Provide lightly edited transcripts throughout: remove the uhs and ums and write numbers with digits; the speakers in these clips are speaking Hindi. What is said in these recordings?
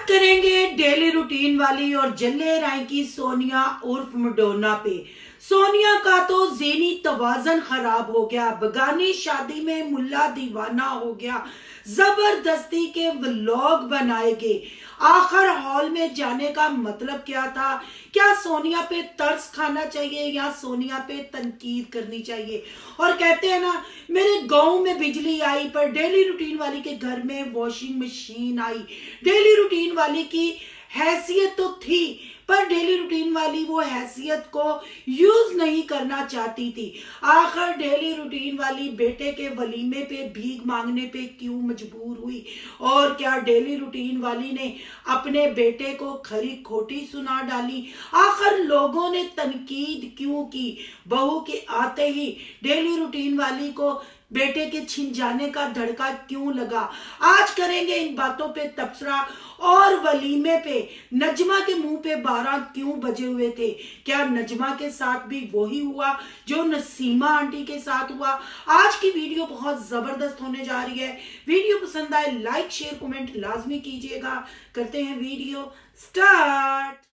करेंगे डेली रूटीन वाली और जल्ले राय की सोनिया उर्फ मडोना पे। सोनिया का तो ज़हनी तवाज़न खराब हो गया, बगानी शादी में मुल्ला दीवाना हो गया, जबरदस्ती के व्लॉग बनाए गए। आखिर हॉल में जाने का मतलब क्या था? क्या सोनिया पे तरस खाना चाहिए या सोनिया पे तनकीद करनी चाहिए? और कहते हैं ना, मेरे गांव में बिजली आई पर डेली रूटीन वाली के घर में वॉशिंग मशीन आई। डेली रूटीन वाली की हैसियत तो थी पर डेली रूटीन वाली वो हैसियत को यूज नहीं करना चाहती थी। आखिर डेली रूटीन वाली बेटे के वलीमे पे भीख मांगने पे क्यों मजबूर हुई? और क्या डेली रूटीन वाली ने अपने बेटे को खरी खोटी सुना डाली? आखिर लोगों ने तनकीद क्यों की? बहू के आते ही डेली रूटीन वाली को बेटे के छिन जाने का धड़का क्यों लगा? आज करेंगे इन बातों पे तबसरा। और वलीमे पे नजमा के मुंह पे 12 क्यों बजे हुए थे? क्या नजमा के साथ भी वही हुआ जो नसीमा आंटी के साथ हुआ? आज की वीडियो बहुत जबरदस्त होने जा रही है। वीडियो पसंद आए लाइक शेयर कमेंट लाजमी कीजिएगा। करते हैं वीडियो स्टार्ट।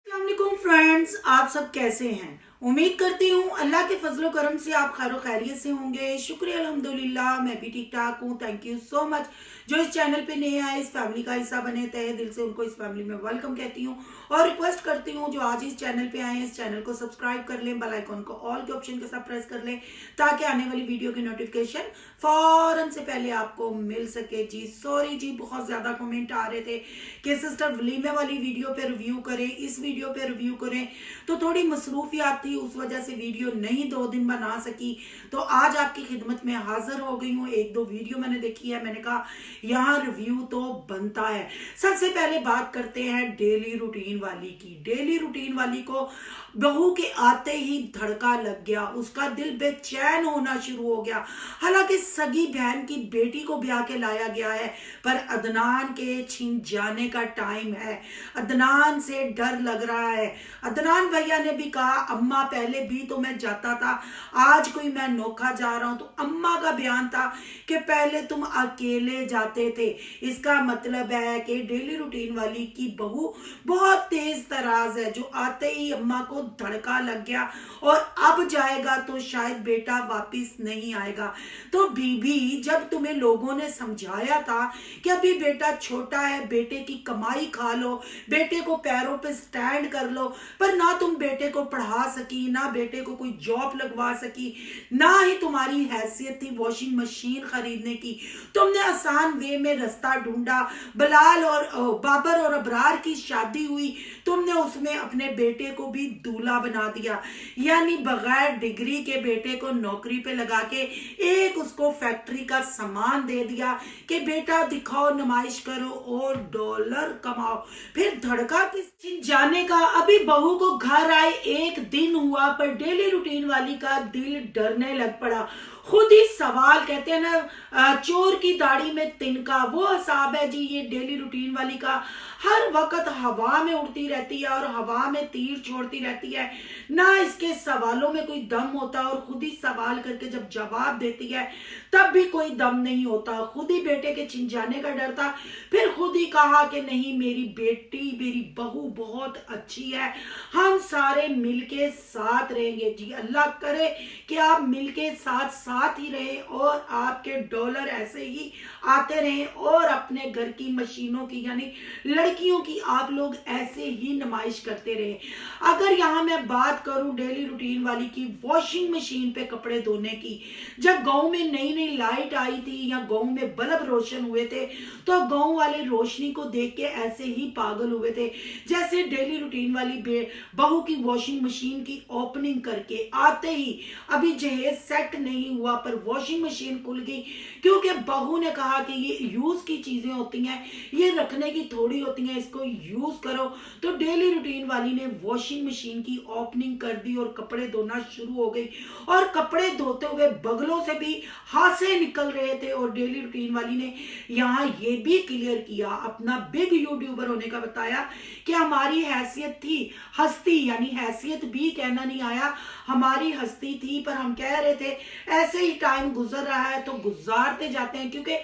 अस्सलामुअलैकुम फ्रेंड्स, आप सब कैसे हैं? उम्मीद करती हूँ अल्लाह के फजलो करम से आप खैर खैरियत से होंगे। शुक्रिया अल्हम्दुलिल्लाह, मैं भी ठीक ठाक हूँ। Thank you so much. जो इस चैनल पे नए आए, इस फैमिली का हिस्सा बने, तहे दिल से उनको इस फैमिली में वेलकम कहती हूँ और रिक्वेस्ट करती हूँ जो आज इस चैनल पे आए हैं, इस चैनल को सब्सक्राइब कर लें, बेल आइकन को ऑल के ऑप्शन के साथ प्रेस कर लें ताकि आने वाली वीडियो की नोटिफिकेशन फौरन से पहले आपको मिल सके। जी सॉरी जी, बहुत ज्यादा कमेंट आ रहे थे कि सिस्टर वलीमे वाली वीडियो पे रिव्यू करें, इस वीडियो पे रिव्यू करें, तो थोड़ी मसरूफियात थी, उस वजह से वीडियो नहीं 2 दिन बना सकी। तो आज आपकी खिदमत में हाजिर हो गई हूँ। 1-2 वीडियो मैंने देखी है, मैंने कहा यहाँ रिव्यू तो बनता है। सबसे पहले बात करते हैं डेली रूटीन वाली की। डेली रूटीन वाली को बहू के आते ही धड़का लग गया, उसका दिल बेचैन होना शुरू हो गया। हालांकि सगी बहन की बेटी को ब्याह के लाया गया है पर अदनान के छिन जाने का टाइम है। अदनान से डर लग रहा है। अदनान भैया ने भी कहा अम्मा पहले भी तो मैं जाता था, आज कोई मैं नोखा जा रहा हूं। तो अम्मा का बयान था कि पहले तुम अकेले जाते थे। इसका मतलब है कि डेली रूटीन वाली की बहू बहुत तेज तराज है, जो आते ही अम्मा को धड़का लग गया और अब जाएगा तो शायद बेटा वापिस नहीं आएगा। तो बीबी, जब तुम्हें लोगों ने समझाया था कि अभी बेटा छोटा है, बेटे की कमाई खा लो, बेटे को पैरों पे स्टैंड कर लो, पर ना तुम बेटे को पढ़ा सकी, ना बेटे को कोई जॉब लगवा सकी, ना ही तुम्हारी हैसियत थी वॉशिंग मशीन खरीदने की। तुमने आसान वे में रास्ता ढूंढा। बलाल और बाबर और अबरार की शादी हुई, तुमने उसमें अपने बेटे को भी दूल्हा बना दिया, यानी बगैर डिग्री के बेटे को नौकरी पे लगा के एक उसको फैक्ट्री का सामान दे दिया कि बेटा दिखाओ, नुमाइश करो और डॉलर कमाओ। फिर धड़का किस जाने का? अभी बहू को घर आए 1 दिन हुआ पर डेली रूटीन वाली का दिल डरने लग पड़ा। खुद ही सवाल, कहते हैं ना चोर की दाढ़ी में तिनका, वो हिसाब है जी ये डेली रूटीन वाली का। हर वक्त हवा में उड़ती रहती है और हवा में तीर छोड़ती रहती है, ना इसके सवालों में कोई दम होता, और खुद ही सवाल करके जब जवाब देती है तब भी कोई दम नहीं होता। खुद ही बेटे के छिन जाने का डर था, फिर खुद ही कहा कि नहीं, मेरी बेटी, मेरी बहू बहुत अच्छी है, हम सारे मिलके साथ रहेंगे। जी अल्लाह करे कि आप मिलके साथ साथ ही रहे और आपके डॉलर ऐसे ही आते रहें और अपने घर की मशीनों की यानी लड़कियों की आप लोग ऐसे ही नुमाइश करते रहे। अगर यहाँ मैं बात करूं डेली रूटीन वाली की वॉशिंग मशीन पे कपड़े धोने की, जब गांव में नई नई लाइट आई थी या गांव में बल्ब रोशन हुए थे तो गांव वाले रोशनी को देख के ऐसे ही पागल हुए थे जैसे डेली रूटीन वाली बहू की वॉशिंग मशीन की ओपनिंग करके आते ही, अभी जहेज सेट नहीं हुआ हुआ, पर वॉशिंग मशीन खुल गई क्योंकि बहू ने कहा कि ये यूज की चीजें होती हैं, ये रखने की थोड़ी होती हैं, इसको यूज करो। तो डेली रूटीन वाली ने वॉशिंग मशीन की ओपनिंग कर दी और कपड़े धोना शुरू हो गई, और कपड़े धोते हुए बगलों से भी हासे निकल रहे थे। और डेली रूटीन वाली ने यहाँ ये भी क्लियर किया, अपना बिग यूट्यूबर होने का बताया कि हमारी हैसियत थी, हस्ती यानी हैसियत भी कहना नहीं आया, हमारी हस्ती थी, पर हम कह रहे थे ऐसे ही टाइम गुजर रहा है तो गुजारते जाते हैं, क्योंकि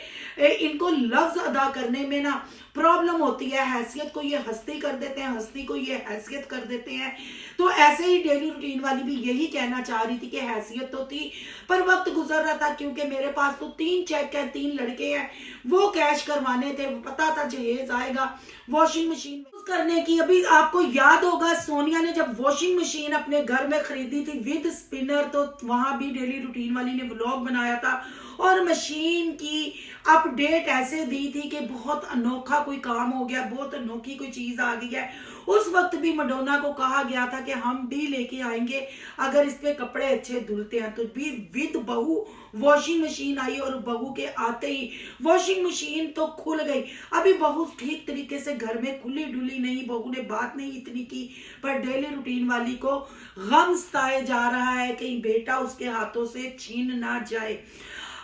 इनको लफ्ज अदा करने में ना प्रॉब्लम होती है। हैसियत को ये हस्ती कर देते हैं, हस्ती को ये हैसियत कर देते हैं। तो ऐसे ही डेली रूटीन वाली भी यही कहना चाह रही थी कि हैसियत तो थी, पर वक्त गुजर रहा था, क्योंकि मेरे पास तो 3 चेक है, 3 लड़के हैं, वो कैश करवाने थे, पता था जहेज आएगा वॉशिंग मशीन करने की। अभी आपको याद होगा सोनिया ने जब वॉशिंग मशीन अपने घर में खरीदी थी विद स्पिनर, तो वहां भी डेली रूटीन वाली ने व्लॉग बनाया था और मशीन की अपडेट ऐसे दी थी कि बहुत अनोखा कोई काम हो गया, बहुत अनोखी कोई चीज आ गई है। उस वक्त भी मडोना को कहा गया था कि हम भी लेके आएंगे अगर इस पे कपड़े अच्छे धुलते हैं। तो भी विद बहू वॉशिंग मशीन आई, और बहू के आते ही वॉशिंग मशीन तो खुल गई। अभी बहू ठीक तरीके से घर में खुली डुली नहीं, बहू ने बात नहीं इतनी की, पर डेली रूटीन वाली को गम सताए जा रहा है कहीं बेटा उसके हाथों से छीन ना जाए।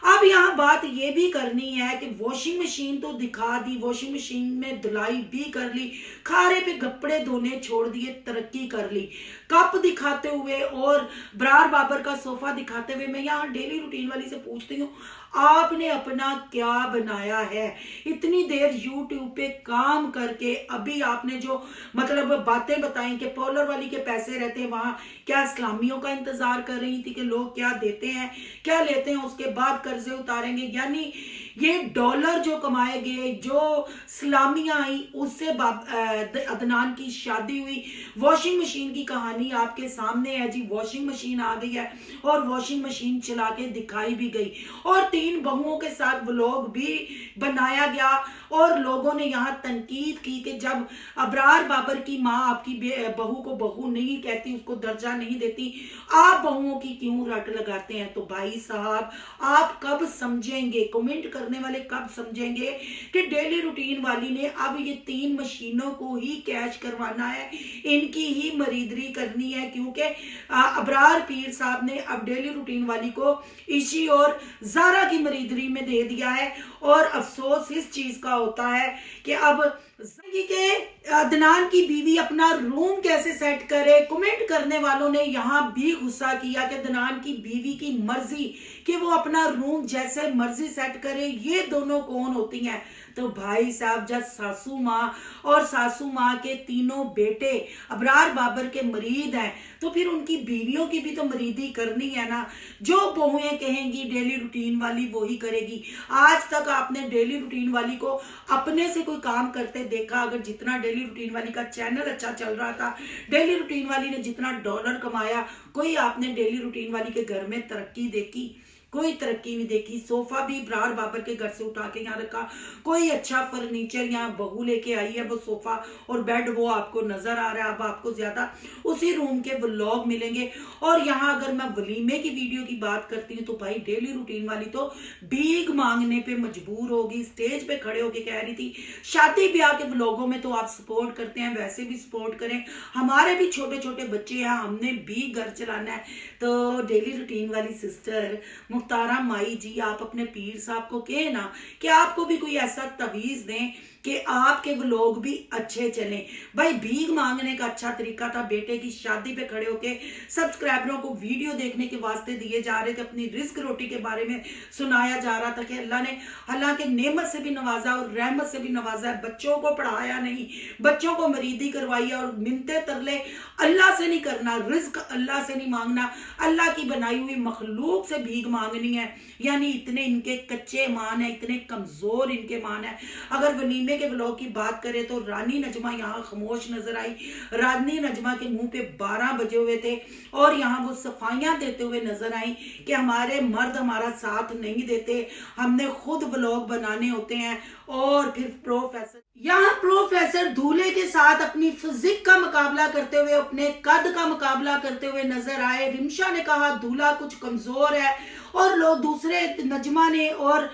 अब यहाँ बात ये भी करनी है कि वॉशिंग मशीन तो दिखा दी, वॉशिंग मशीन में धुलाई भी कर ली, खारे पे कपड़े धोने छोड़ दिए, तरक्की कर ली। कप दिखाते हुए और ब्रार बाबर का सोफा दिखाते हुए मैं यहाँ डेली रूटीन वाली से पूछती हूँ, आपने अपना क्या बनाया है? इतनी देर YouTube पे काम करके अभी आपने जो मतलब बातें बताई कि पॉलर वाली के पैसे रहते हैं, वहां क्या इस्लामियों का इंतजार कर रही थी कि लोग क्या देते हैं क्या लेते हैं, उसके बाद कर्जे उतारेंगे। यानी ये डॉलर जो कमाए गए, जो सलामियां आई, उससे अदनान की शादी हुई। वॉशिंग मशीन की कहानी आपके सामने है जी, वॉशिंग मशीन आ गई है और वॉशिंग मशीन चला के दिखाई भी गई, और 3 बहुओं के साथ व्लॉग भी बनाया गया। और लोगों ने यहाँ तनकीद की कि जब अबरार बाबर की माँ आपकी बहू को बहू नहीं कहती, उसको दर्जा नहीं देती, आप बहुओं की क्यों रट लगाते हैं? तो भाई साहब आप कब समझेंगे, कमेंट करने वाले कब समझेंगे कि डेली रूटीन वाली ने अब ये 3 मशीनों को ही कैश करवाना है, इनकी ही मरीदरी करनी है, क्योंकि अबरार पीर साहब ने अब डेली रूटीन वाली को इशी और जारा की मरीदरी में दे दिया है। और अफसोस इस चीज का होता है कि अब जिंदगी के अदनान की बीवी अपना रूम कैसे सेट करे। कमेंट करने वालों ने यहाँ भी गुस्सा किया कि अदनान की बीवी की मर्जी कि वो अपना रूम जैसे मर्जी सेट करे, ये दोनों कौन होती हैं? तो भाई साहब जब सासू माँ और सासू माँ के तीनों बेटे अबरार बाबर के मरीद हैं, तो फिर उनकी बीवियों की भी तो मरीदी करनी है ना। जो बहुएं कहेंगी डेली रूटीन वाली वो ही करेगी। आज तक आपने डेली रूटीन वाली को अपने से कोई काम करते देखा? अगर जितना डेली रूटीन वाली का चैनल अच्छा चल रहा था, डेली रूटीन वाली ने जितना डॉलर कमाया, कोई आपने डेली रूटीन वाली के घर में तरक्की देखी? कोई तरक्की नहीं देखी। सोफा भी ब्रार बाबर के घर से उठा के यहाँ रखा, कोई अच्छा फर्नीचर यहाँ बहू लेके आई है, वो सोफा और बेड वो आपको नजर आ रहा है। अब आपको ज्यादा उसी रूम के व्लॉग मिलेंगे। और यहाँ अगर मैं वलीमे की वीडियो की बात करती हूँ तो भाई डेली रूटीन वाली तो भीख मांगने पे मजबूर होगी, स्टेज पे खड़े होके कह रही थी। शादी ब्याह के व्लॉगों में तो आप सपोर्ट करते हैं, वैसे भी सपोर्ट करें, हमारे भी छोटे छोटे बच्चे हैं, हमने भी घर चलाना है। तो डेली रूटीन वाली सिस्टर मुख्तारा माई जी, आप अपने पीर साहब को कहे ना कि आपको भी कोई ऐसा तवीज दें कि आपके व्लॉग भी अच्छे चलें। भाई भीख मांगने का अच्छा तरीका था, बेटे की शादी पे खड़े होके सब्सक्राइबरों को वीडियो देखने के वास्ते दिए जा रहे थे, अपनी रिस्क रोटी के बारे में सुनाया जा रहा था कि अल्लाह ने हालांकि नेमत से भी नवाजा और रहमत से भी नवाजा है, बच्चों को पढ़ाया नहीं, बच्चों को मरीदी करवाई और मिनते तरले अल्लाह से नहीं करना, रिस्क अल्लाह से नहीं मांगना, अल्लाह की बनाई हुई मखलूक से भीख मांगनी है। यानी इतने इनके कच्चे मान है, इतने कमजोर इनके मान है। अगर वलीमे के व्लॉग की बात करें तो रानी नजमा यहाँ खामोश नजर आई। रानी नजमा के मुंह पे 12 बजे हुए थे और यहाँ वो सफाइयां देते हुए नजर आई कि हमारे मर्द हमारा साथ नहीं देते, हमने खुद व्लॉग बनाने होते हैं। और फिर प्रोफेसर यहाँ प्रोफेसर दूल्हे के साथ अपनी फिजिक का मुकाबला करते हुए, अपने कद का मुकाबला करते हुए नजर आए। रिमशा ने कहा दूल्हा कुछ कमजोर है, और लोग दूसरे नजमा ने और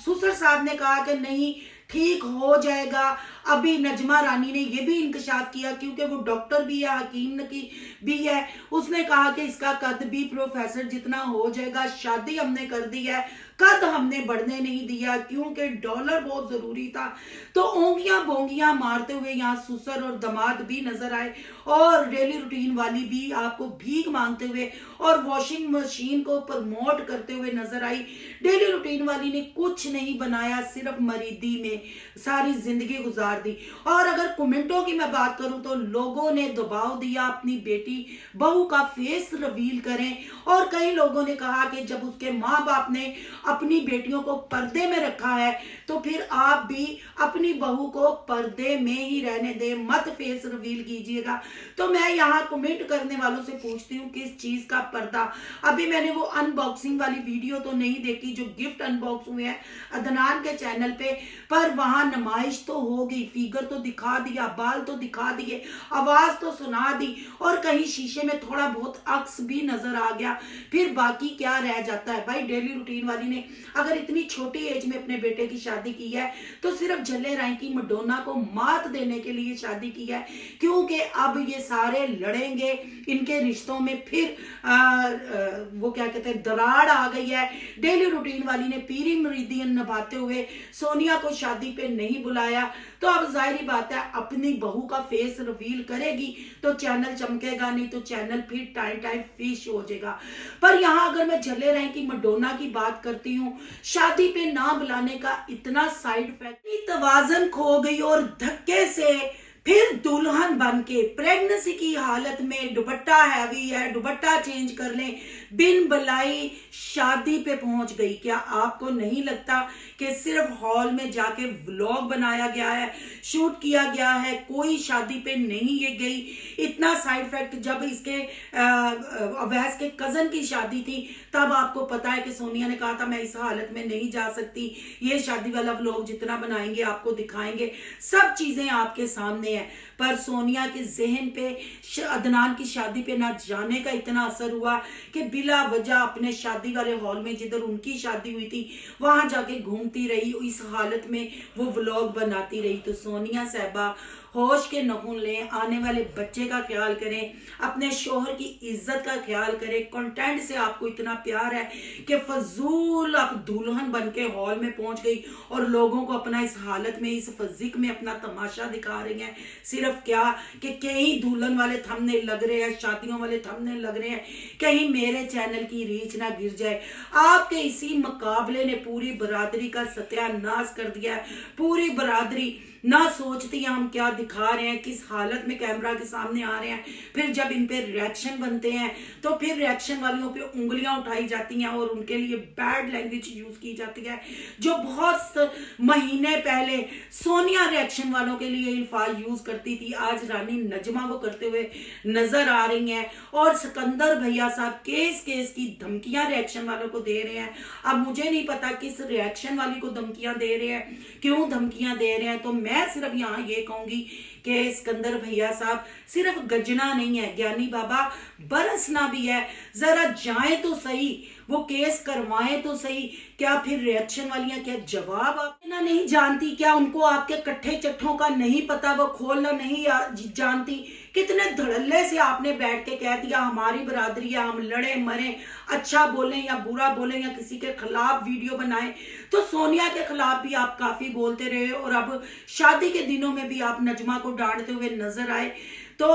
सुसर साहब ने कहा कि नहीं ठीक हो जाएगा। अभी नजमा रानी ने यह भी इंकशाफ किया, क्योंकि वो डॉक्टर भी है, हकीम की भी है, उसने कहा कि इसका कद भी प्रोफेसर जितना हो जाएगा। शादी हमने कर दी है, कद हमने बढ़ने नहीं दिया, क्योंकि डॉलर बहुत जरूरी था। तो ओंगियां बोंगियां मारते हुए यहाँ सुसर और दामाद भी नजर आए, और डेली रूटीन वाली भी आपको भीख मांगते हुए और वॉशिंग मशीन को प्रमोट करते हुए नजर आई। डेली रूटीन वाली ने कुछ नहीं बनाया, सिर्फ मरीदी में सारी जिंदगी गुजार दी। और अगर कमेंटों की मैं बात करूं तो लोगों ने दबाव दिया अपनी बेटी बहू का फेस रिवील करें, और कई लोगों ने कहा कि जब उसके माँ बाप ने अपनी बेटियों को पर्दे में रखा है तो फिर आप भी अपनी बहू को पर्दे में ही रहने दे, मत फेस रिवील कीजिएगा। तो मैं यहाँ कमेंट करने वालों से पूछती हूँ किस चीज का पर्दा। अभी मैंने वो अनबॉक्सिंग वाली वीडियो तो नहीं देखी जो गिफ्ट अनबॉक्स हुए हैं अदनान के चैनल पे, पर वहां नुमाइश तो हो गई, फिगर तो दिखा दिया, बाल तो दिखा दिए, आवाज तो सुना दी, और कहीं शीशे में थोड़ा बहुत अक्स भी नजर आ गया। फिर बाकी क्या रह जाता है भाई। डेली रूटीन वाली ने अगर इतनी छोटी एज में अपने बेटे की शादी की है तो सिर्फ झल्ले राय की मडोना को मात देने के लिए शादी की है, क्योंकि अब ये सारे लड़ेंगे, इनके रिश्तों में फिर वो क्या कहते हैं दरार आ गई है। डेली रूटीन वाली ने पीरी मुरीदियन निभाते हुए सोनिया को शादी पे नहीं बुलाया, तो अब जाहिर बात है अपनी बहू का फेस रिवील करेगी तो चैनल चमकेगा, नहीं तो चैनल फिर टाइम टाइम फिश हो जाएगा। पर यहाँ अगर मैं झल्ले राय की मडोना की बात करती हूँ, शादी पे ना बुलाने का इतना साइड इफेक्ट, तवाजन खो गई और धक्के से फिर दुल्हन बन के प्रेगनेंसी की हालत में दुपट्टा हैवी है, दुपट्टा चेंज कर लें, बिन बुलाई शादी पे पहुंच गई। क्या आपको नहीं लगता कि सिर्फ हॉल में जाके व्लॉग बनाया गया है, शूट किया गया है, कोई शादी पे नहीं ये गई? इतना साइड इफेक्ट जब इसके अवैस के कजन की शादी थी तब आपको पता है कि सोनिया ने कहा था मैं इस हालत में नहीं जा सकती, ये शादी वाला व्लॉग जितना बनाएंगे आपको दिखाएंगे, सब चीजें आपके सामने है। पर सोनिया के जहन पे अदनान की शादी पे ना जाने का इतना असर हुआ कि बिला वजह अपने शादी वाले हॉल में जिधर उनकी शादी हुई थी वहां जाके घूमती रही, इस हालत में वो व्लॉग बनाती रही। तो सोनिया साहबा होश के नखून लें, आने वाले बच्चे का ख्याल करें, अपने शोहर की इज्जत का ख्याल करें। कंटेंट से आपको इतना प्यार है कि फजूल आप दुल्हन बन के हॉल में पहुंच गई और लोगों को अपना इस हालत में, इस फिजिक में अपना तमाशा दिखा रही हैं। सिर्फ क्या कि कहीं दुल्हन वाले थंबनेल लग रहे हैं, शादियों वाले थंबनेल लग रहे हैं, कहीं मेरे चैनल की रीच ना गिर जाए। आपके इसी मुकाबले ने पूरी बरादरी का सत्यानाश कर दिया है। पूरी बरादरी ना सोचती है हम क्या दिखा रहे हैं, किस हालत में कैमरा के सामने आ रहे हैं। फिर जब इन पे रिएक्शन बनते हैं तो फिर रिएक्शन वालों पे उंगलियां उठाई जाती हैं और उनके लिए बैड लैंग्वेज यूज की जाती है, जो बहुत महीने पहले सोनिया रिएक्शन वालों के लिए अल्फाज यूज करती थी, आज रानी नजमा वो करते हुए नजर आ रही हैं। और सिकंदर भैया साहब केस की धमकियां रिएक्शन वालों को दे रहे हैं। अब मुझे नहीं पता किस रिएक्शन वाली को धमकियां दे रहे हैं, क्यों धमकियां दे रहे हैं। तो मैं सिर्फ यहाँ ये कहूंगी कि सिकंदर भैया साहब सिर्फ गजना नहीं है, ज्ञानी बाबा बरसना भी है। जरा जाए तो सही, वो केस करवाएं तो सही। क्या फिर रिएक्शन वालियां क्या जवाब आप ना नहीं जानती? क्या उनको आपके कट्ठे चट्ठों का नहीं पता, वो खोलना नहीं जानती? कितने धड़ल्ले से आपने बैठ के कह दिया हमारी बरादरी है, हम लड़े मरे, अच्छा बोले या बुरा बोले या किसी के खिलाफ वीडियो बनाए। तो सोनिया के खिलाफ भी आप काफी बोलते रहे और अब शादी के दिनों में भी आप नजमा को डांटते हुए नजर आए। तो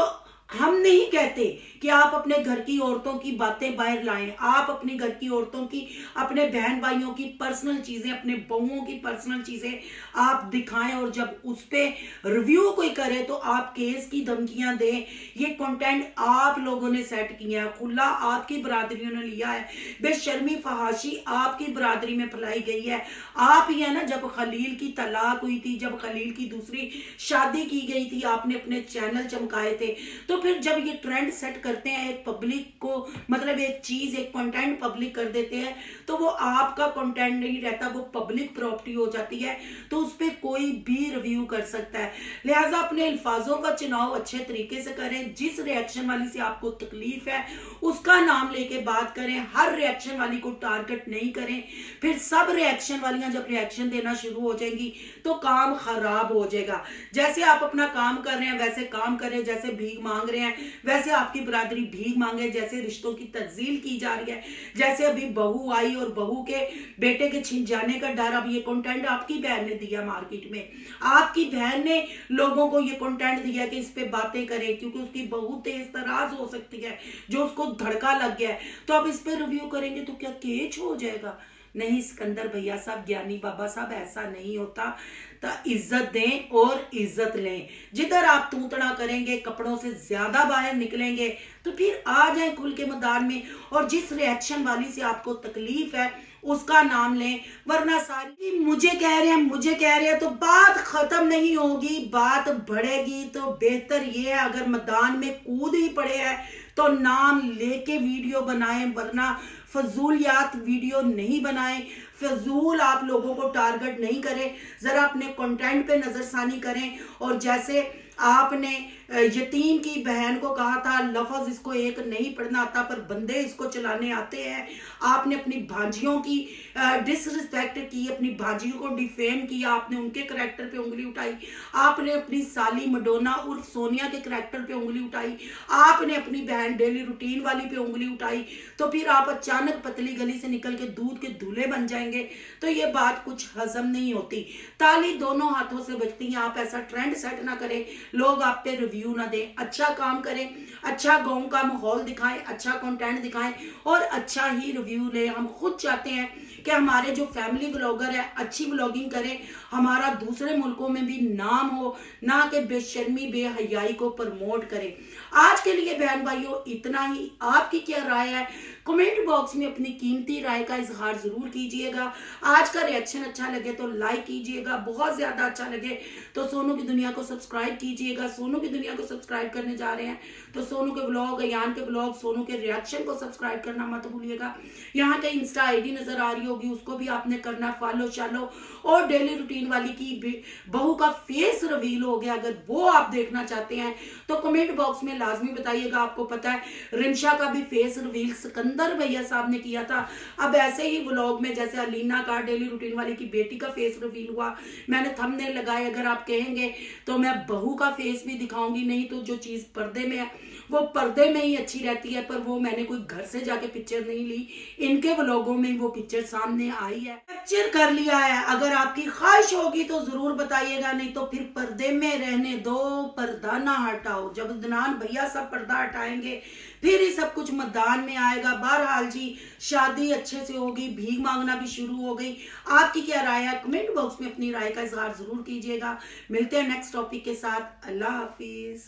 हम नहीं कहते कि आप अपने घर की औरतों की बातें बाहर लाएं, आप अपने घर की औरतों की, अपने बहन भाइयों की पर्सनल चीजें, अपने बहुओं की पर्सनल चीजें आप दिखाएं, और जब उस पे रिव्यू कोई करे तो आप केस की धमकियां दें। ये कंटेंट आप लोगों ने सेट किया है, खुला आपकी बरादरियों ने लिया है, बेशर्मी फहाशी आपकी बरादरी में फैलाई गई है। आप ही है ना, जब खलील की तलाक हुई थी, जब खलील की दूसरी शादी की गई थी, आपने अपने चैनल चमकाए थे। तो तो फिर जब ये ट्रेंड सेट करते हैं एक पब्लिक को, मतलब एक चीज एक कंटेंट पब्लिक कर देते हैं, तो वो आपका कंटेंट नहीं रहता, वो पब्लिक प्रॉपर्टी हो जाती है, तो उस पर कोई भी रिव्यू कर सकता है। लिहाजा अपने अल्फाजों का चुनाव अच्छे तरीके से करें। जिस रिएक्शन वाली से आपको तकलीफ है उसका नाम लेके बात करें, हर रिएक्शन वाली को टारगेट नहीं करें। फिर सब रिएक्शन वालियां जब रिएक्शन देना शुरू हो जाएंगी तो काम खराब हो जाएगा। जैसे आप अपना काम कर रहे हैं वैसे काम करें, जैसे भीख मांग रहे हैं वैसे आपकी बरादरी भीख मांगे, जैसे रिश्तों की तज्जील की जा रही है, जैसे अभी बहू आई और बहू के बेटे के छिन जाने का डर, अब ये कंटेंट आपकी बहन ने दिया मार्केट में, आपकी बहन ने लोगों को ये कंटेंट दिया कि इस पे बातें करें क्योंकि उसकी बहू तेज तराज हो सकती है, जो उसको धड़का लग गया है, तो अब इस पे रिव्यू करेंगे तो क्या केच हो जाएगा? नहीं सिकंदर भैया साहब, ज्ञानी बाबा साहब, ऐसा नहीं होता। तो इज्जत दें और इज्जत लें। जिधर आप तूतड़ा करेंगे, कपड़ों से ज्यादा बाहर निकलेंगे, तो फिर आ जाएं खुल के मैदान में, और जिस रिएक्शन वाली से आपको तकलीफ है उसका नाम लें, वरना सारी मुझे कह रहे हैं तो बात खत्म नहीं होगी, बात बढ़ेगी। तो बेहतर ये है अगर मैदान में कूद ही पड़े हैं तो नाम लेके वीडियो बनाएं, वरना फजूलियात वीडियो नहीं बनाएं। फजूल आप लोगों को टारगेट नहीं करें, जरा अपने कंटेंट पे नजरसानी करें। और जैसे आपने यतीम की बहन को कहा था लफ्ज इसको एक नहीं पढ़ना आता पर बंदे इसको चलाने आते हैं, आपने अपनी भांजियों की डिसरिस्पेक्ट की, अपनी भांजियों को डिफेम किया, आपने उनके करैक्टर पे उंगली उठाई, आपने अपनी साली मडोना उर्फ सोनिया के करैक्टर पे उंगली उठाई, आपने अपनी बहन डेली रूटीन वाली पे उंगली उठाई, तो फिर आप अचानक पतली गली से निकल के दूध के दूल्हे बन जाएंगे, तो ये बात कुछ हजम नहीं होती। ताली दोनों हाथों से बजती है। आप ऐसा ट्रेंड सेट ना करें, लोग आप पे रिव्यू ना दें, अच्छा काम करें, अच्छा गांव का माहौल दिखाएं, अच्छा कंटेंट दिखाएं और अच्छा ही रिव्यू लें। हम खुद चाहते हैं कि हमारे जो फैमिली ब्लॉगर है अच्छी ब्लॉगिंग करें, हमारा दूसरे मुल्कों में भी नाम हो, ना कि बेशर्मी बेहयाई को प्रमोट करें। आज के लिए बहन भाइयों इतना ही। आपकी क्या राय है कमेंट बॉक्स में अपनी कीमती राय का इजहार जरूर कीजिएगा। आज का रिएक्शन अच्छा लगे तो लाइक कीजिएगा, बहुत ज्यादा अच्छा लगे तो सोनू की दुनिया को सब्सक्राइब कीजिएगा। सोनू की दुनिया को सब्सक्राइब करने जा रहे हैं तो सोनू के ब्लॉग, अयान के ब्लॉग, सोनू के रिएक्शन को सब्सक्राइब करना मत भूलिएगा। यहाँ के इंस्टा आईडी नजर आ रही होगी, उसको भी आपने करना फॉलो शालो। और डेली रूटीन वाली की बहू का फेस रिवील हो गया, अगर वो आप देखना चाहते हैं तो कमेंट बॉक्स में लाजमी बताइएगा। आपको पता है रिमशा का भी फेस रिवील सिकंदर भैया साहब ने किया था। अब ऐसे ही व्लॉग में जैसे अलीना का डेली रूटीन वाली की बेटी का फेस रिवील हुआ, मैंने थंबनेल लगाए। अगर आप कहेंगे तो मैं बहू का फेस भी दिखाऊंगी, नहीं तो जो चीज पर्दे में है वो पर्दे में ही अच्छी रहती है, पर वो मैंने कोई घर से जाके पिक्चर नहीं ली, इनके व्लॉगों में वो पिक्चर सामने आई है, कैप्चर कर लिया है। अगर आपकी ख्वाहिश होगी तो जरूर बताइएगा, नहीं तो फिर पर्दे में रहने दो, पर्दा ना हटाओ। जब अदनान भैया सब पर्दा हटाएंगे फिर ही सब कुछ मैदान में आएगा। बहरहाल जी शादी अच्छे से होगी, भीख मांगना भी शुरू हो गई। आपकी क्या राय है कमेंट बॉक्स में अपनी राय का इजहार जरूर कीजिएगा। मिलते हैं नेक्स्ट टॉपिक के साथ। अल्लाह हाफिज।